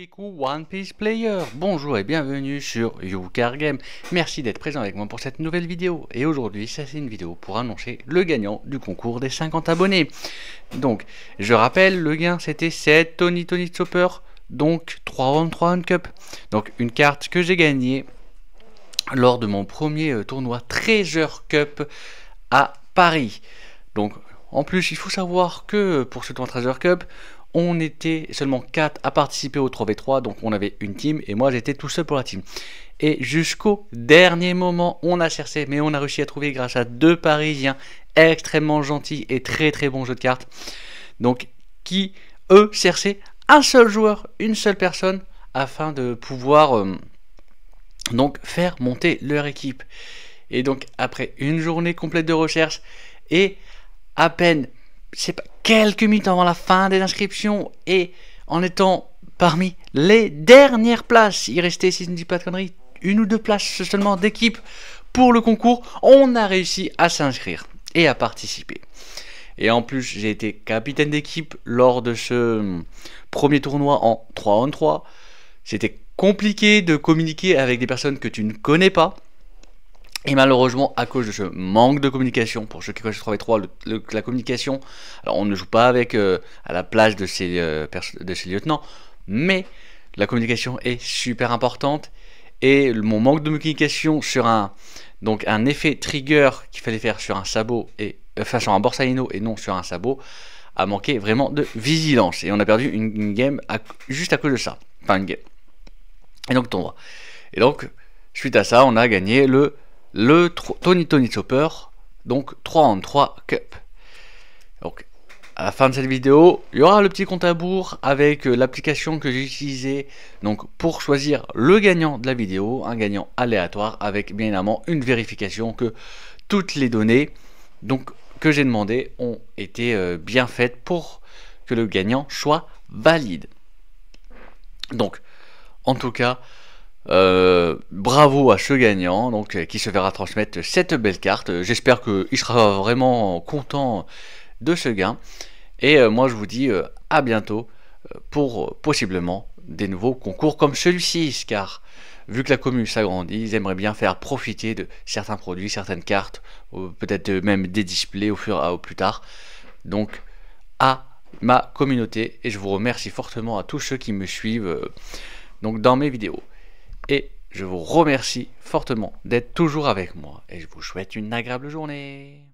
Kiku One Piece Player, bonjour et bienvenue sur YouCar Game. Merci d'être présent avec moi pour cette nouvelle vidéo. Et aujourd'hui, ça c'est une vidéo pour annoncer le gagnant du concours des 50 abonnés. Donc, je rappelle, le gain c'était 7 Tony Chopper, donc 3 round cup. Donc une carte que j'ai gagnée lors de mon premier tournoi Treasure Cup à Paris. Donc en plus, il faut savoir que pour ce tournoi Treasure Cup, on était seulement 4 à participer au 3v3, donc on avait une team et moi j'étais tout seul pour la team. Et jusqu'au dernier moment, on a cherché, mais on a réussi à trouver grâce à 2 Parisiens extrêmement gentils et très bons jeux de cartes. Donc qui, eux, cherchaient un seul joueur, une seule personne, afin de pouvoir donc faire monter leur équipe. Et donc après une journée complète de recherche et à peine, c'est pas quelques minutes avant la fin des inscriptions et en étant parmi les dernières places, il restait, si je ne dis pas de conneries, 1 ou 2 places seulement d'équipe pour le concours, on a réussi à s'inscrire et à participer. Et en plus, j'ai été capitaine d'équipe lors de ce premier tournoi en 3-on-3. C'était compliqué de communiquer avec des personnes que tu ne connais pas. Et malheureusement, à cause de ce manque de communication, pour ceux qui connaissent 3v3, la communication, alors on ne joue pas avec à la place de ces lieutenants, mais la communication est super importante. Et mon manque de communication sur un effet trigger qu'il fallait faire sur un sabot et sur un borsalino et non sur un sabot, a manqué vraiment de vigilance. Et on a perdu une game juste à cause de ça. Enfin une game. Et donc tournoi. Et donc, suite à ça, on a gagné le Tony Chopper, donc 3-on-3 Cup. Donc à la fin de cette vidéo, il y aura le petit compte à rebours avec l'application que j'ai utilisée donc pour choisir le gagnant de la vidéo, un gagnant aléatoire avec bien évidemment une vérification que toutes les données donc que j'ai demandé ont été bien faites pour que le gagnant soit valide. Donc en tout cas, bravo à ce gagnant donc qui se verra transmettre cette belle carte. J'espère qu'il sera vraiment content de ce gain. Et moi je vous dis à bientôt pour possiblement des nouveaux concours comme celui-ci, car vu que la commune s'agrandit, ils aimeraient bien faire profiter de certains produits, certaines cartes, peut-être même des displays au plus tard. Donc à ma communauté, et je vous remercie fortement à tous ceux qui me suivent donc dans mes vidéos. Et je vous remercie fortement d'être toujours avec moi et je vous souhaite une agréable journée.